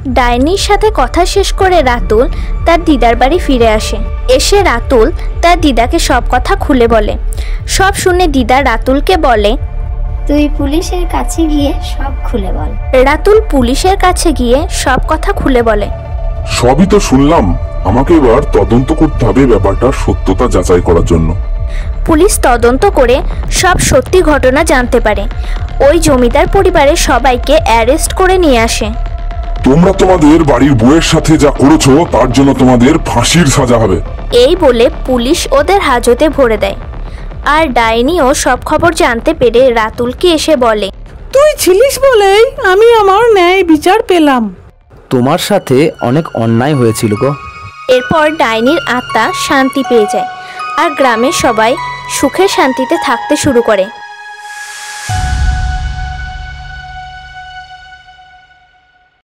ডাইনির সাথে কথা শেষ করে রাতুল তার দিদার বাড়ি ফিরে আসে। এসে রাতুল তার দিদাকে সব কথা খুলে বলে। সব শুনে দিদা রাতুলকে বলে, তুই পুলিশের কাছে গিয়ে সব খুলে বল। রাতুল পুলিশের কাছে গিয়ে সব কথা খুলে বলে। সবই তো শুনলাম, আমাকে এবার তদন্ত করতে হবে ব্যাপারটার সত্যতা যাচাই করার জন্য। পুলিশ তদন্ত করে সব সত্যি ঘটনা জানতে পারে। ওই জমিদার পরিবারের সবাইকে অ্যারেস্ট করে নিয়ে আসে। তোমরা তোমাদের বাড়ির বউয়ের সাথে যা করেছো তার জন্য তোমাদের ফাঁসির সাজা হবে। এই বলে পুলিশ ওদের হাজতে ভরে দেয়। আর ডাইনিও সব খবর জানতে পেরে রাতুলকে এসে বলে, তুই ছিলিস বলেই আমি আমার ন্যায় বিচার পেলাম। তোমার সাথে অনেক অন্যায় হয়েছিল গো। এরপর ডাইনির আত্মা শান্তি পেয়ে যায় আর গ্রামের সবাই সুখে শান্তিতে থাকতে শুরু করে।